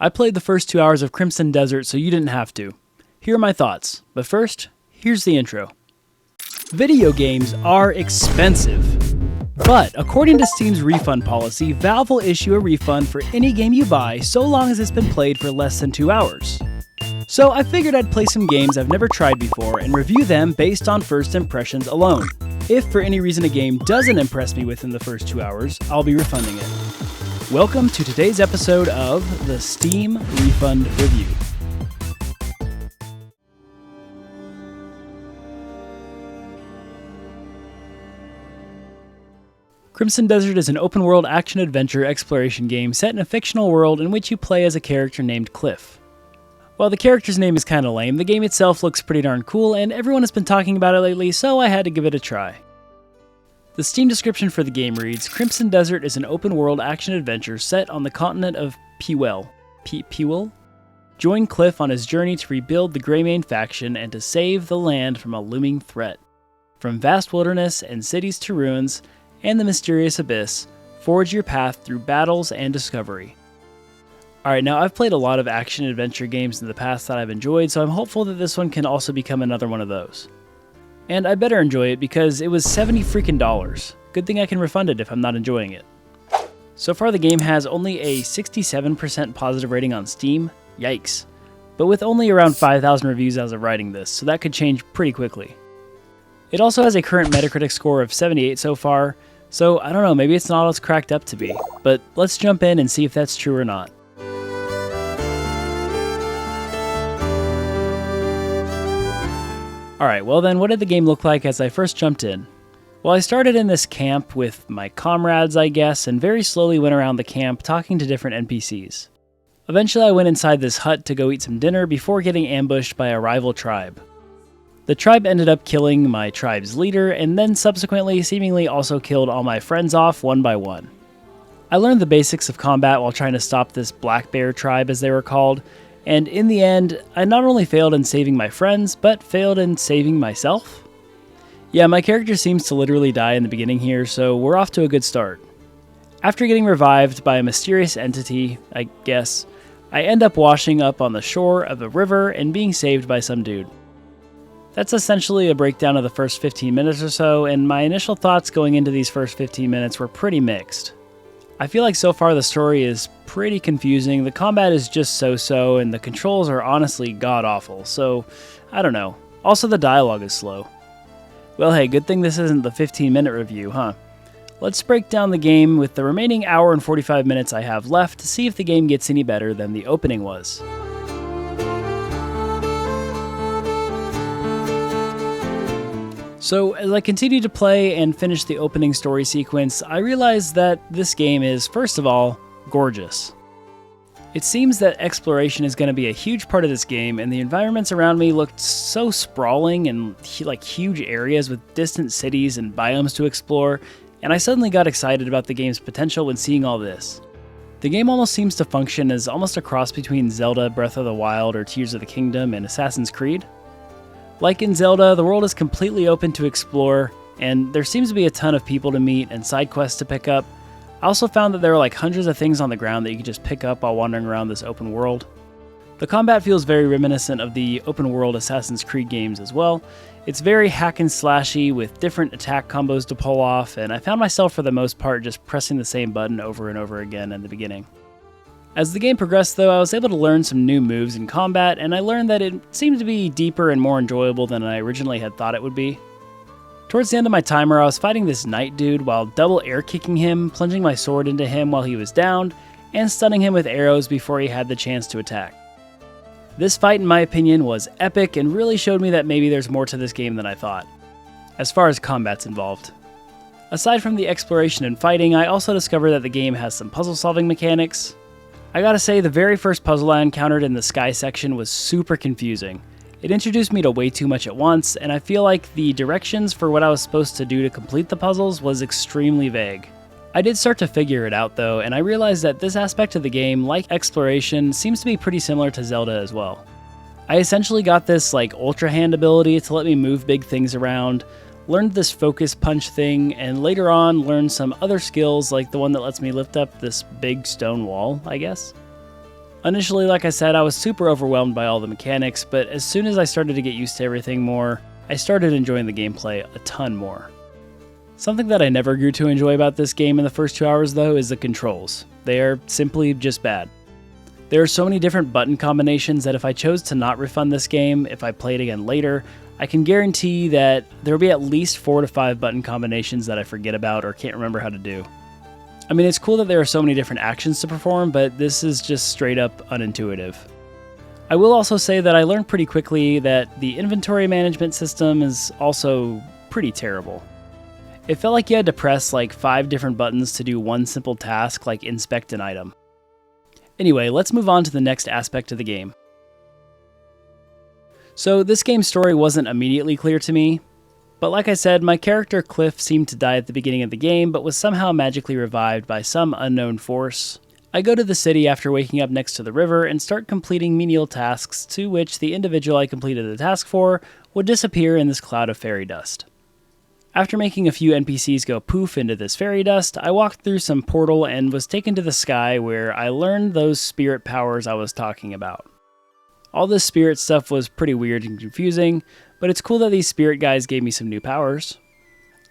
I played the first 2 hours of Crimson Desert so you didn't have to. Here are my thoughts, but first, here's the intro. Video games are expensive. But according to Steam's refund policy, Valve will issue a refund for any game you buy so long as it's been played for less than 2 hours. So I figured I'd play some games I've never tried before and review them based on first impressions alone. If for any reason a game doesn't impress me within the first 2 hours, I'll be refunding it. Welcome to today's episode of the Steam Refund Review. Crimson Desert is an open-world action-adventure exploration game set in a fictional world in which you play as a character named Cliff. While the character's name is kinda lame, the game itself looks pretty darn cool and everyone has been talking about it lately, so I had to give it a try. The Steam description for the game reads, Crimson Desert is an open-world action-adventure set on the continent of Pewell. Pewell? Join Cliff on his journey to rebuild the Greymane faction and to save the land from a looming threat. From vast wilderness and cities to ruins, and the mysterious abyss, forge your path through battles and discovery. Alright, now I've played a lot of action-adventure games in the past that I've enjoyed, so I'm hopeful that this one can also become another one of those. And I better enjoy it because it was $70 freaking. Good thing I can refund it if I'm not enjoying it. So far the game has only a 67% positive rating on Steam, yikes. But with only around 5,000 reviews as of writing this, so that could change pretty quickly. It also has a current Metacritic score of 78 so far, so I don't know, maybe it's not all it's cracked up to be, but let's jump in and see if that's true or not. Alright, well then, what did the game look like as I first jumped in? Well, I started in this camp with my comrades, I guess, and very slowly went around the camp talking to different NPCs. Eventually I went inside this hut to go eat some dinner before getting ambushed by a rival tribe. The tribe ended up killing my tribe's leader, and then subsequently seemingly also killed all my friends off one by one. I learned the basics of combat while trying to stop this black bear tribe as they were called, and in the end, I not only failed in saving my friends, but failed in saving myself? Yeah, my character seems to literally die in the beginning here, so we're off to a good start. After getting revived by a mysterious entity, I guess, I end up washing up on the shore of a river and being saved by some dude. That's essentially a breakdown of the first 15 minutes or so, and my initial thoughts going into these first 15 minutes were pretty mixed. I feel like so far the story is pretty confusing, the combat is just so-so, and the controls are honestly god-awful, so I don't know. Also the dialogue is slow. Well hey, good thing this isn't the 15-minute review, huh? Let's break down the game with the remaining hour and 45 minutes I have left to see if the game gets any better than the opening was. So, as I continue to play and finish the opening story sequence, I realized that this game is, first of all, gorgeous. It seems that exploration is going to be a huge part of this game, and the environments around me looked so sprawling and like huge areas with distant cities and biomes to explore, and I suddenly got excited about the game's potential when seeing all this. The game almost seems to function as almost a cross between Zelda, Breath of the Wild, or Tears of the Kingdom, and Assassin's Creed. Like in Zelda, the world is completely open to explore, and there seems to be a ton of people to meet and side quests to pick up. I also found that there are like hundreds of things on the ground that you can just pick up while wandering around this open world. The combat feels very reminiscent of the open world Assassin's Creed games as well. It's very hack and slashy with different attack combos to pull off, and I found myself for the most part just pressing the same button over and over again in the beginning. As the game progressed though, I was able to learn some new moves in combat, and I learned that it seemed to be deeper and more enjoyable than I originally had thought it would be. Towards the end of my timer, I was fighting this knight dude while double air kicking him, plunging my sword into him while he was downed, and stunning him with arrows before he had the chance to attack. This fight, in my opinion, was epic and really showed me that maybe there's more to this game than I thought, as far as combat's involved. Aside from the exploration and fighting, I also discovered that the game has some puzzle-solving mechanics. I gotta say, the very first puzzle I encountered in the sky section was super confusing. It introduced me to way too much at once, and I feel like the directions for what I was supposed to do to complete the puzzles was extremely vague. I did start to figure it out though, and I realized that this aspect of the game, like exploration, seems to be pretty similar to Zelda as well. I essentially got this like Ultra Hand ability to let me move big things around, learned this focus punch thing, and later on learned some other skills like the one that lets me lift up this big stone wall, I guess. Initially, like I said, I was super overwhelmed by all the mechanics, but as soon as I started to get used to everything more, I started enjoying the gameplay a ton more. Something that I never grew to enjoy about this game in the first 2 hours though is the controls. They are simply just bad. There are so many different button combinations that if I chose to not refund this game, if I play it again later, I can guarantee that there will be at least 4 to 5 button combinations that I forget about or can't remember how to do. I mean, it's cool that there are so many different actions to perform, but this is just straight up unintuitive. I will also say that I learned pretty quickly that the inventory management system is also pretty terrible. It felt like you had to press like 5 different buttons to do one simple task like inspect an item. Anyway, let's move on to the next aspect of the game. So this game's story wasn't immediately clear to me, but like I said, my character Cliff seemed to die at the beginning of the game, but was somehow magically revived by some unknown force. I go to the city after waking up next to the river and start completing menial tasks to which the individual I completed the task for would disappear in this cloud of fairy dust. After making a few NPCs go poof into this fairy dust, I walked through some portal and was taken to the sky where I learned those spirit powers I was talking about. All this spirit stuff was pretty weird and confusing, but it's cool that these spirit guys gave me some new powers.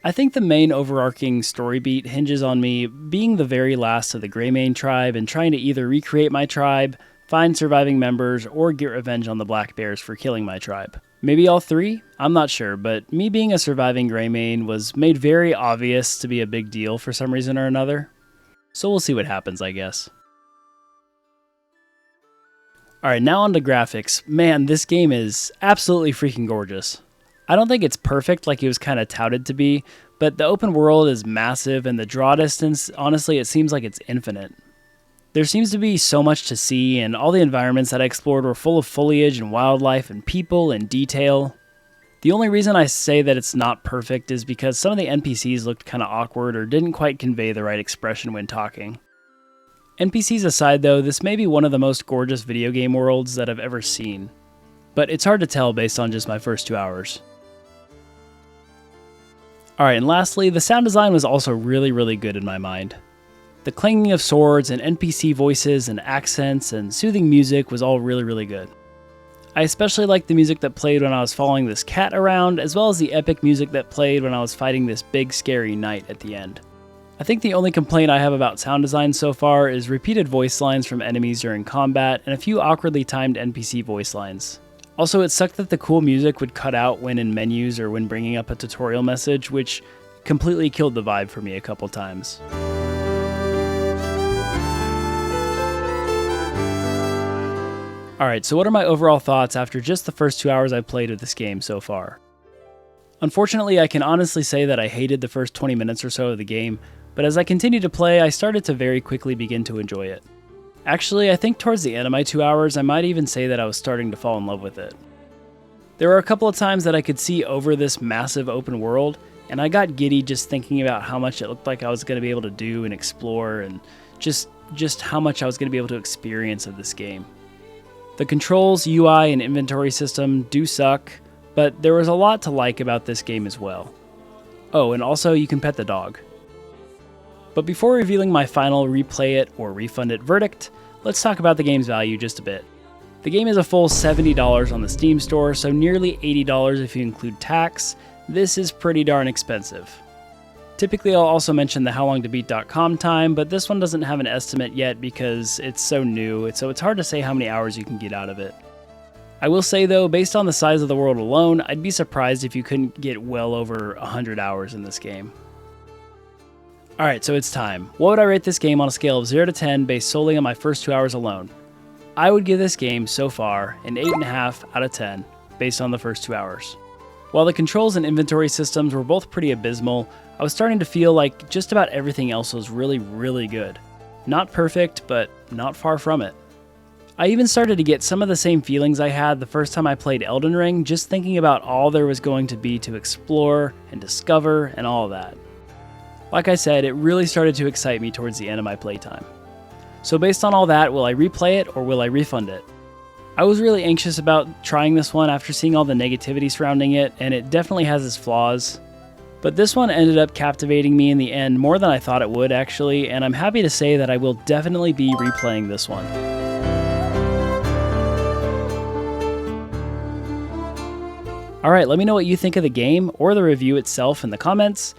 I think the main overarching story beat hinges on me being the very last of the Greymane tribe and trying to either recreate my tribe, find surviving members, or get revenge on the Black Bears for killing my tribe. Maybe all 3? I'm not sure, but me being a surviving Greymane was made very obvious to be a big deal for some reason or another. So we'll see what happens, I guess. Alright, now on to graphics. Man, this game is absolutely freaking gorgeous. I don't think it's perfect like it was kind of touted to be, but the open world is massive and the draw distance, honestly, it seems like it's infinite. There seems to be so much to see, and all the environments that I explored were full of foliage and wildlife and people and detail. The only reason I say that it's not perfect is because some of the NPCs looked kind of awkward or didn't quite convey the right expression when talking. NPCs aside though, this may be one of the most gorgeous video game worlds that I've ever seen, but it's hard to tell based on just my first 2 hours. Alright, and lastly, the sound design was also really good in my mind. The clanging of swords and NPC voices and accents and soothing music was all really good. I especially liked the music that played when I was following this cat around, as well as the epic music that played when I was fighting this big scary knight at the end. I think the only complaint I have about sound design so far is repeated voice lines from enemies during combat and a few awkwardly timed NPC voice lines. Also, it sucked that the cool music would cut out when in menus or when bringing up a tutorial message, which completely killed the vibe for me a couple times. Alright, so what are my overall thoughts after just the first 2 hours I've played of this game so far? Unfortunately, I can honestly say that I hated the first 20 minutes or so of the game, but as I continued to play, I started to very quickly begin to enjoy it. Actually, I think towards the end of my 2 hours, I might even say that I was starting to fall in love with it. There were a couple of times that I could see over this massive open world, and I got giddy just thinking about how much it looked like I was going to be able to do and explore, and just how much I was going to be able to experience of this game. The controls, UI, and inventory system do suck, but there was a lot to like about this game as well. Oh, and also you can pet the dog. But before revealing my final replay it or refund it verdict, let's talk about the game's value just a bit. The game is a full $70 on the Steam store, so nearly $80 if you include tax. This is pretty darn expensive. Typically I'll also mention the howlongtobeat.com time, but this one doesn't have an estimate yet because it's so new, so it's hard to say how many hours you can get out of it. I will say though, based on the size of the world alone, I'd be surprised if you couldn't get well over 100 hours in this game. Alright, so it's time. What would I rate this game on a scale of 0 to 10 based solely on my first 2 hours alone? I would give this game so far an 8.5 out of 10 based on the first 2 hours. While the controls and inventory systems were both pretty abysmal, I was starting to feel like just about everything else was really good. Not perfect, but not far from it. I even started to get some of the same feelings I had the first time I played Elden Ring, just thinking about all there was going to be to explore and discover and all of that. Like I said, it really started to excite me towards the end of my playtime. So based on all that, will I replay it or will I refund it? I was really anxious about trying this one after seeing all the negativity surrounding it, and it definitely has its flaws. But this one ended up captivating me in the end more than I thought it would actually, and I'm happy to say that I will definitely be replaying this one. Alright, let me know what you think of the game or the review itself in the comments.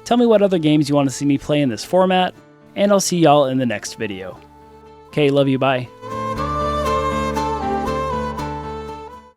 Tell me what other games you want to see me play in this format, and I'll see y'all in the next video. Okay, love you, bye.